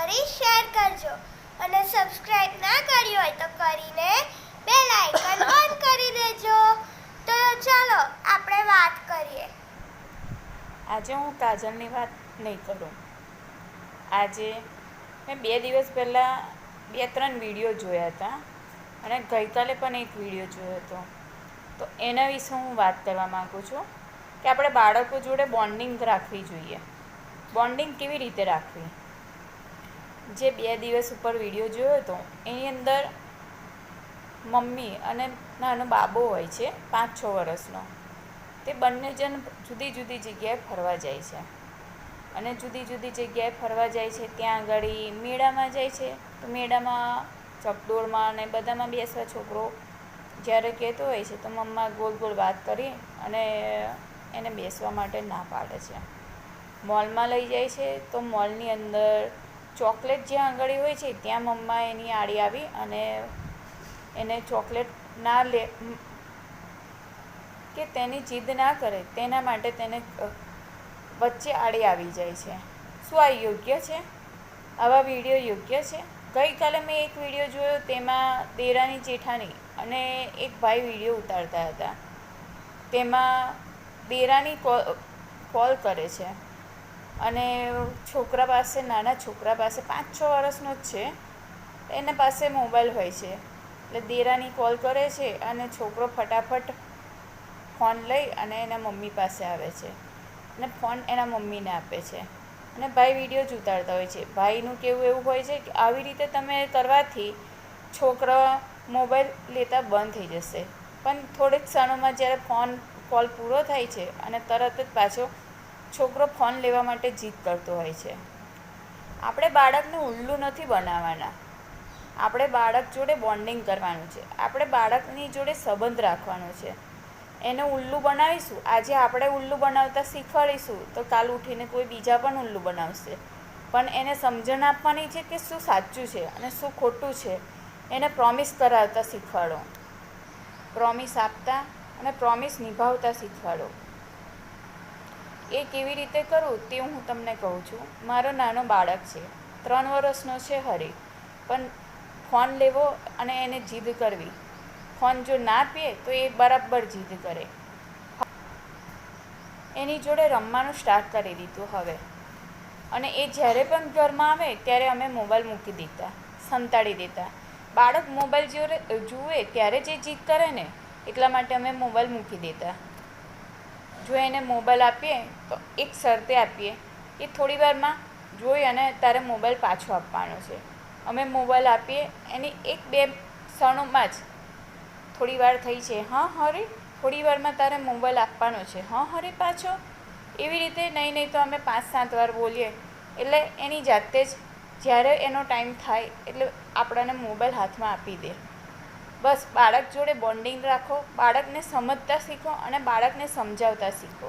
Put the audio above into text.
કરી શેર કરજો અને સબસ્ક્રાઇબ ના કરી હોય તો કરીને બેલ આઇકન ઓન કરી દેજો। તો ચાલો આપણે વાત કરીએ। આજે હું કાજલની વાત નહીં કરું। આજે મેં 2 દિવસ પહેલાં 2-3 વિડીયો જોયા હતા અને ગઈકાલે પણ એક વિડીયો જોયો હતો। તો એના વિશે હું વાત કરવા માગું છું કે આપણે બાળકો જોડે બોન્ડિંગ રાખવી જોઈએ। બોન્ડિંગ કેવી રીતે રાખવી? જે 2 દિવસ ઉપર વિડીયો જોયો હતો એની અંદર મમ્મી અને નાનો બાબો હોય છે 5-6 વર્ષનો, તે બંને જણ જુદી જુદી જગ્યાએ ફરવા જાય છે અને જુદી જુદી જગ્યાએ ફરવા જાય છે। ત્યાં આગળ મેળામાં જાય છે તો મેળામાં ચકડોળમાં અને બધામાં બેસવા છોકરો જ્યારે કહેતો હોય છે તો મમ્મા ગોળ ગોળ વાત કરી અને એને બેસવા માટે ના પાડે છે। મોલમાં લઈ જાય છે તો મોલની અંદર ચોકલેટ જ્યાં આગળ હોય છે ત્યાં મમ્મા એની આડી આવી અને એને ચોકલેટ ના લે કે તેની જીદ ના કરે તેના માટે તેને વચ્ચે આડી આવી જાય છે। શું આ યોગ્ય છે? આવા વિડીયો યોગ્ય છે? ગઈકાલે મેં એક વિડીયો જોયો, તેમાં દેરાની જેઠાણી અને એક ભાઈ વિડીયો ઉતારતા હતા। તેમાં દેરાની કોલ કરે છે અને છોકરા પાસે, નાના છોકરા પાસે 5-6 વર્ષનો જ છે, એના પાસે મોબાઈલ હોય છે। એટલે દેરાની કોલ કરે છે અને છોકરો ફટાફટ ફોન લઈ અને એના મમ્મી પાસે આવે છે અને ફોન એના મમ્મીને આપે છે અને ભાઈ વિડીયો જ ઉતારતા હોય છે। ભાઈનું કહેવું એવું હોય છે કે આવી રીતે તમે કરવાથી છોકરા મોબાઈલ લેતા બંધ થઈ જશે, પણ થોડીક ક્ષણોમાં જ્યારે કોલ પૂરો થાય છે અને તરત જ પાછો છોકરો ફોન લેવા માટે જીદ કરતો હોય છે। આપણે બાળકને ઉલ્લુ નથી બનાવવાના, આપણે બાળક જોડે બોન્ડિંગ કરવાનું છે, આપણે બાળકની જોડે સંબંધ રાખવાનો છે। એને ઉલ્લુ બનાવીશું, આજે આપણે ઉલ્લુ બનાવતા શીખવાડીશું તો કાલ ઉઠીને કોઈ બીજા પણ ઉલ્લુ બનાવશે, પણ એને સમજણ આપવાની છે કે શું સાચું છે અને શું ખોટું છે। એને પ્રોમિસ કરાવતા શીખવાડો, પ્રોમિસ આપતા અને પ્રોમિસ નિભાવતા શીખવાડો। એ કેવી રીતે કરવું તે હું તમને કહું છું। મારો નાનો બાળક છે, 3 વર્ષનો છે હરી, પણ ફોન લેવો અને એને જીદ કરવી, ફોન જો ના આપીએ તો એ બરાબર જીદ કરે। એની જોડે રમવાનું સ્ટાર્ટ કરી દીધું હવે, અને એ જ્યારે પણ ઘરમાં આવે ત્યારે અમે મોબાઈલ મૂકી દેતા, સંતાડી દેતા। બાળક મોબાઈલ જોડે જુએ ત્યારે જે જીદ કરે ને એટલા માટે અમે મોબાઈલ મૂકી દેતા। જો એને મોબાઈલ આપીએ તો એક શરતે આપીએ કે થોડી વારમાં જોઈ અને તારે મોબાઈલ પાછો આપવાનો છે। અમે મોબાઈલ આપીએ, એની 1-2 ક્ષણોમાં જ થોડી વાર થઈ છે, હા હરી થોડી વારમાં તારે મોબાઈલ આપવાનો છે, હા હરી પાછો, એવી રીતે નહીં તો અમે 5-7 વાર બોલીએ એટલે એની જાતે જ જ્યારે એનો ટાઈમ થાય એટલે આપણને મોબાઈલ હાથમાં આપી દે। બસ બાળક જોડે બોન્ડિંગ રાખો, બાળકને સમજતા શીખો અને બાળકને સમજાવતા શીખો।